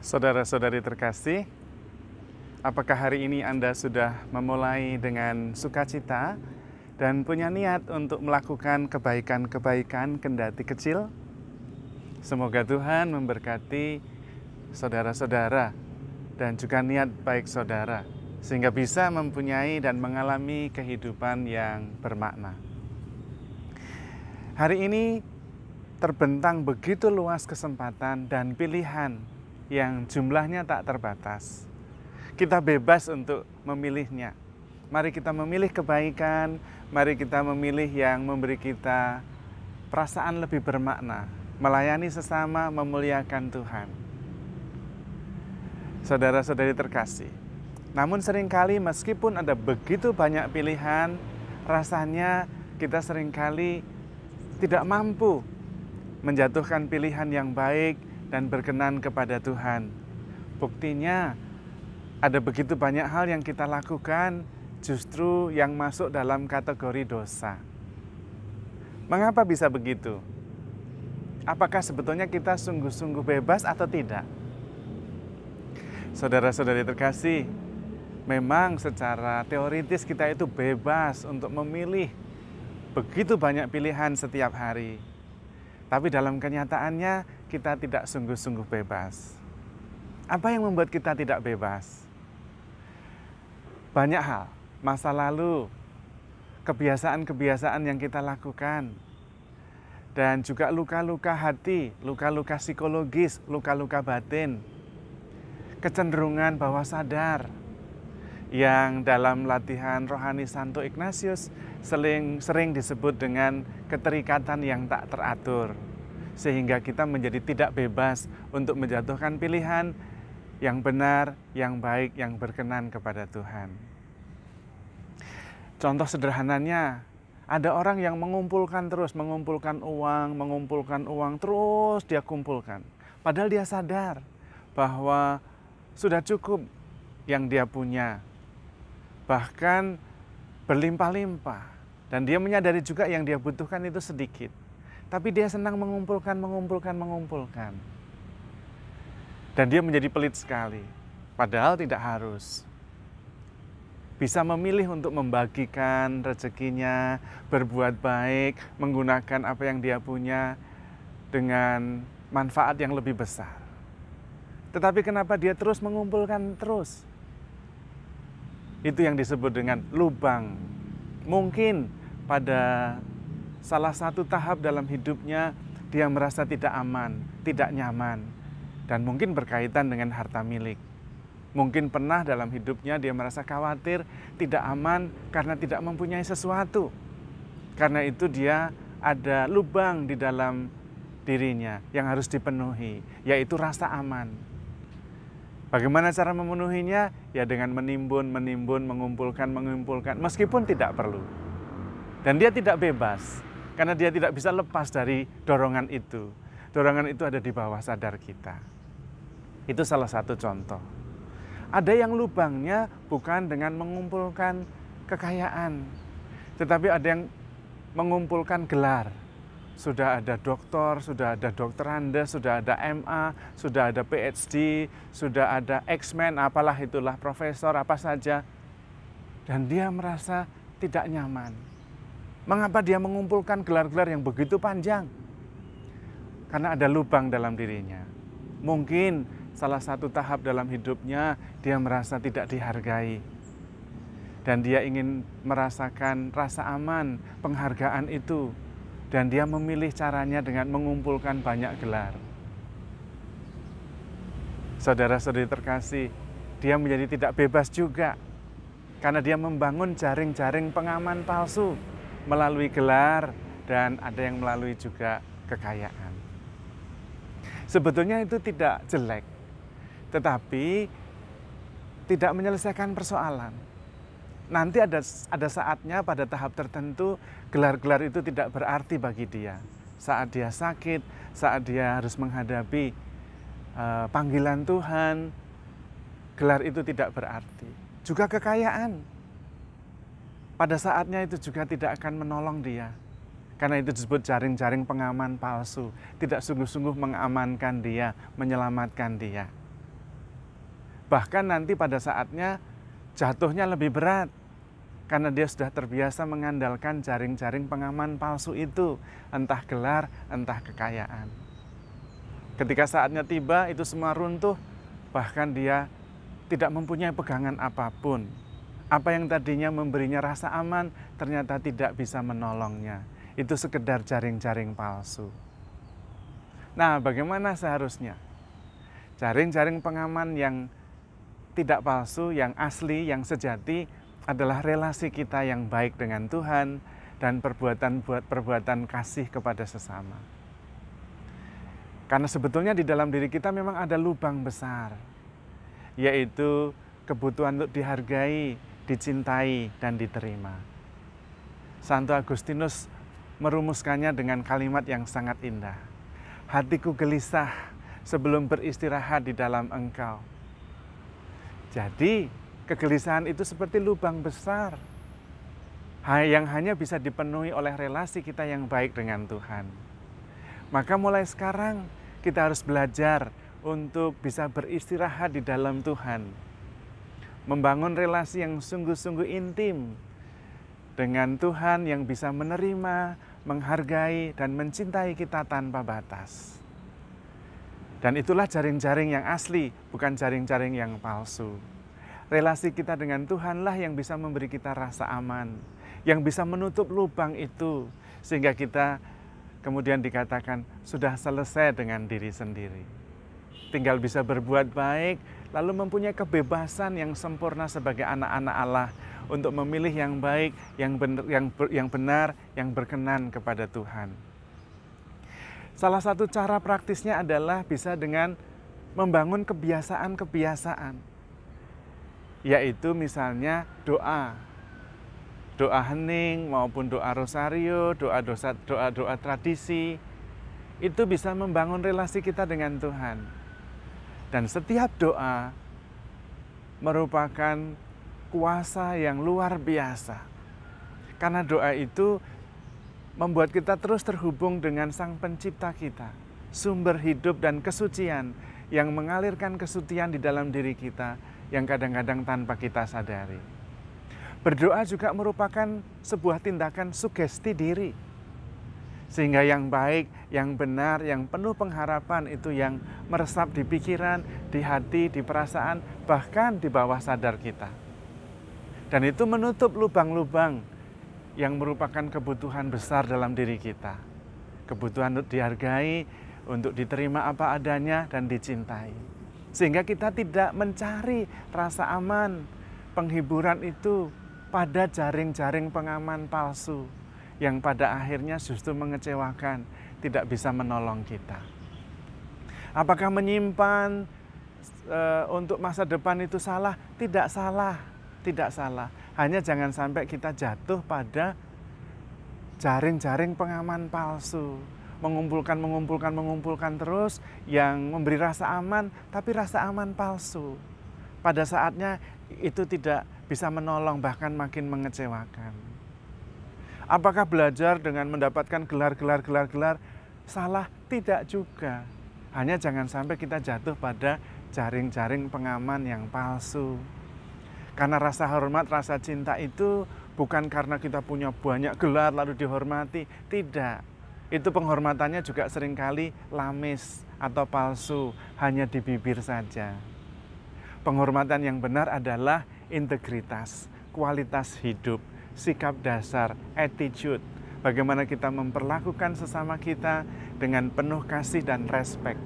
Saudara-saudari terkasih, apakah hari ini Anda sudah memulai dengan sukacita dan punya niat untuk melakukan kebaikan-kebaikan kendati kecil? Semoga Tuhan memberkati saudara-saudara dan juga niat baik saudara, sehingga bisa mempunyai dan mengalami kehidupan yang bermakna. Hari ini terbentang begitu luas kesempatan dan pilihan yang jumlahnya tak terbatas. Kita bebas untuk memilihnya. Mari kita memilih kebaikan, mari kita memilih yang memberi kita perasaan lebih bermakna, melayani sesama, memuliakan Tuhan. Saudara-saudari terkasih, namun seringkali meskipun ada begitu banyak pilihan, rasanya kita seringkali tidak mampu menjatuhkan pilihan yang baik dan berkenan kepada Tuhan. Buktinya, ada begitu banyak hal yang kita lakukan justru yang masuk dalam kategori dosa. Mengapa bisa begitu? Apakah sebetulnya kita sungguh-sungguh bebas atau tidak? Saudara-saudari terkasih, memang secara teoritis kita itu bebas untuk memilih begitu banyak pilihan setiap hari. Tapi dalam kenyataannya kita tidak sungguh-sungguh bebas. Apa yang membuat kita tidak bebas? Banyak hal, masa lalu, kebiasaan-kebiasaan yang kita lakukan, dan juga luka-luka hati, luka-luka psikologis, luka-luka batin, kecenderungan bawah sadar, yang dalam latihan rohani Santo Ignatius sering disebut dengan keterikatan yang tak teratur, sehingga kita menjadi tidak bebas untuk menjatuhkan pilihan yang benar, yang baik, yang berkenan kepada Tuhan. Contoh sederhananya, ada orang yang mengumpulkan uang, terus dia kumpulkan. Padahal dia sadar bahwa sudah cukup yang dia punya, bahkan berlimpah-limpah, dan dia menyadari juga yang dia butuhkan itu sedikit. Tapi dia senang mengumpulkan. Dan dia menjadi pelit sekali, padahal tidak harus. Bisa memilih untuk membagikan rezekinya, berbuat baik, menggunakan apa yang dia punya dengan manfaat yang lebih besar. Tetapi kenapa dia terus mengumpulkan terus? Itu yang disebut dengan lubang. Mungkin pada salah satu tahap dalam hidupnya dia merasa tidak aman, tidak nyaman, dan mungkin berkaitan dengan harta milik. Mungkin pernah dalam hidupnya dia merasa khawatir, tidak aman karena tidak mempunyai sesuatu. Karena itu dia ada lubang di dalam dirinya yang harus dipenuhi, yaitu rasa aman. Bagaimana cara memenuhinya? Ya dengan menimbun, mengumpulkan, meskipun tidak perlu. Dan dia tidak bebas, karena dia tidak bisa lepas dari dorongan itu. Dorongan itu ada di bawah sadar kita. Itu salah satu contoh. Ada yang lubangnya bukan dengan mengumpulkan kekayaan, tetapi ada yang mengumpulkan gelar. Sudah ada doktor, sudah ada dokteranda, sudah ada MA, sudah ada PhD, sudah ada X-Men, apalah itulah, profesor, apa saja. Dan dia merasa tidak nyaman. Mengapa dia mengumpulkan gelar-gelar yang begitu panjang? Karena ada lubang dalam dirinya. Mungkin salah satu tahap dalam hidupnya dia merasa tidak dihargai. Dan dia ingin merasakan rasa aman, penghargaan itu. Dan dia memilih caranya dengan mengumpulkan banyak gelar. Saudara-saudari terkasih, dia menjadi tidak bebas juga. Karena dia membangun jaring-jaring pengaman palsu melalui gelar, dan ada yang melalui juga kekayaan. Sebetulnya itu tidak jelek, tetapi tidak menyelesaikan persoalan. Nanti ada saatnya pada tahap tertentu gelar-gelar itu tidak berarti bagi dia. Saat dia sakit, saat dia harus menghadapi panggilan Tuhan, gelar itu tidak berarti. Juga kekayaan, pada saatnya itu juga tidak akan menolong dia. Karena itu disebut jaring-jaring pengaman palsu, tidak sungguh-sungguh mengamankan dia, menyelamatkan dia. Bahkan nanti pada saatnya jatuhnya lebih berat, karena dia sudah terbiasa mengandalkan jaring-jaring pengaman palsu itu, entah gelar, entah kekayaan. Ketika saatnya tiba, itu semua runtuh, bahkan dia tidak mempunyai pegangan apapun. Apa yang tadinya memberinya rasa aman, ternyata tidak bisa menolongnya. Itu sekedar jaring-jaring palsu. Nah, bagaimana seharusnya? Jaring-jaring pengaman yang tidak palsu, yang asli, yang sejati adalah relasi kita yang baik dengan Tuhan dan perbuatan kasih kepada sesama. Karena sebetulnya di dalam diri kita memang ada lubang besar, yaitu kebutuhan untuk dihargai, dicintai, dan diterima. Santo Agustinus merumuskannya dengan kalimat yang sangat indah. Hatiku gelisah sebelum beristirahat di dalam Engkau. Jadi, kegelisahan itu seperti lubang besar yang hanya bisa dipenuhi oleh relasi kita yang baik dengan Tuhan. Maka mulai sekarang kita harus belajar untuk bisa beristirahat di dalam Tuhan. Membangun relasi yang sungguh-sungguh intim dengan Tuhan yang bisa menerima, menghargai, dan mencintai kita tanpa batas. Dan itulah jaring-jaring yang asli, bukan jaring-jaring yang palsu. Relasi kita dengan Tuhanlah yang bisa memberi kita rasa aman, yang bisa menutup lubang itu, sehingga kita kemudian dikatakan sudah selesai dengan diri sendiri. Tinggal bisa berbuat baik, lalu mempunyai kebebasan yang sempurna sebagai anak-anak Allah untuk memilih yang baik, yang benar, yang berkenan kepada Tuhan. Salah satu cara praktisnya adalah bisa dengan membangun kebiasaan-kebiasaan, yaitu misalnya doa hening maupun doa rosario, doa tradisi, itu bisa membangun relasi kita dengan Tuhan. Dan setiap doa merupakan kuasa yang luar biasa, karena doa itu membuat kita terus terhubung dengan Sang Pencipta kita, sumber hidup dan kesucian yang mengalirkan kesucian di dalam diri kita yang kadang-kadang tanpa kita sadari. Berdoa juga merupakan sebuah tindakan sugesti diri, sehingga yang baik, yang benar, yang penuh pengharapan itu yang meresap di pikiran, di hati, di perasaan, bahkan di bawah sadar kita. Dan itu menutup lubang-lubang yang merupakan kebutuhan besar dalam diri kita. Kebutuhan untuk dihargai, untuk diterima apa adanya, dan dicintai. Sehingga kita tidak mencari rasa aman, penghiburan itu pada jaring-jaring pengaman palsu, yang pada akhirnya justru mengecewakan, tidak bisa menolong kita. Apakah menyimpan untuk masa depan itu salah? Tidak salah, tidak salah. Hanya jangan sampai kita jatuh pada jaring-jaring pengaman palsu. Mengumpulkan terus yang memberi rasa aman, tapi rasa aman palsu. Pada saatnya itu tidak bisa menolong, bahkan makin mengecewakan. Apakah belajar dengan mendapatkan gelar salah? Tidak juga. Hanya jangan sampai kita jatuh pada jaring-jaring pengaman yang palsu. Karena rasa hormat, rasa cinta itu bukan karena kita punya banyak gelar lalu dihormati. Tidak. Itu penghormatannya juga seringkali lamis atau palsu, hanya di bibir saja. Penghormatan yang benar adalah integritas, kualitas hidup, sikap dasar, attitude. Bagaimana kita memperlakukan sesama kita dengan penuh kasih dan respect.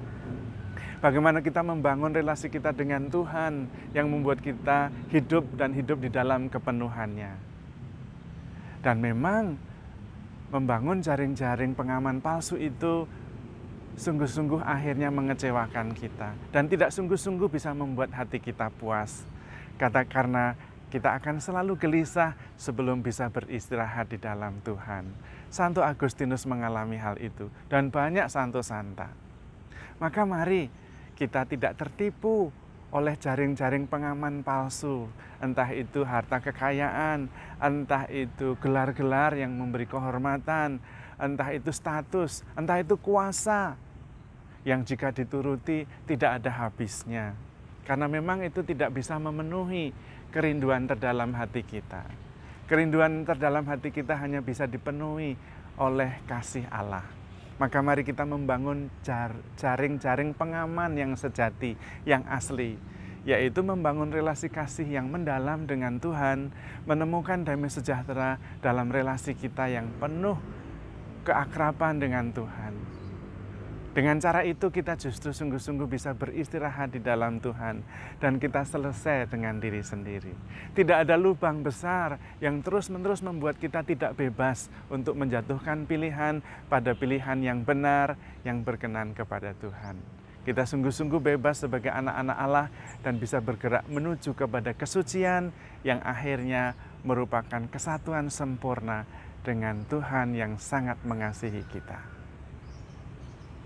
Bagaimana kita membangun relasi kita dengan Tuhan yang membuat kita hidup di dalam kepenuhannya. Dan memang membangun jaring-jaring pengaman palsu itu sungguh-sungguh akhirnya mengecewakan kita. Dan tidak sungguh-sungguh bisa membuat hati kita puas. Karena kita akan selalu gelisah sebelum bisa beristirahat di dalam Tuhan. Santo Agustinus mengalami hal itu dan banyak santo santa. Maka mari kita tidak tertipu oleh jaring-jaring pengaman palsu. Entah itu harta kekayaan, entah itu gelar-gelar yang memberi kehormatan, entah itu status, entah itu kuasa yang jika dituruti tidak ada habisnya. Karena memang itu tidak bisa memenuhi kerinduan terdalam hati kita. Kerinduan terdalam hati kita hanya bisa dipenuhi oleh kasih Allah. Maka mari kita membangun jaring-jaring pengaman yang sejati, yang asli, yaitu membangun relasi kasih yang mendalam dengan Tuhan, menemukan damai sejahtera dalam relasi kita yang penuh keakraban dengan Tuhan. Dengan cara itu kita justru sungguh-sungguh bisa beristirahat di dalam Tuhan dan kita selesai dengan diri sendiri. Tidak ada lubang besar yang terus-menerus membuat kita tidak bebas untuk menjatuhkan pilihan pada pilihan yang benar, yang berkenan kepada Tuhan. Kita sungguh-sungguh bebas sebagai anak-anak Allah dan bisa bergerak menuju kepada kesucian yang akhirnya merupakan kesatuan sempurna dengan Tuhan yang sangat mengasihi kita.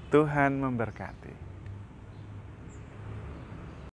Tuhan memberkati.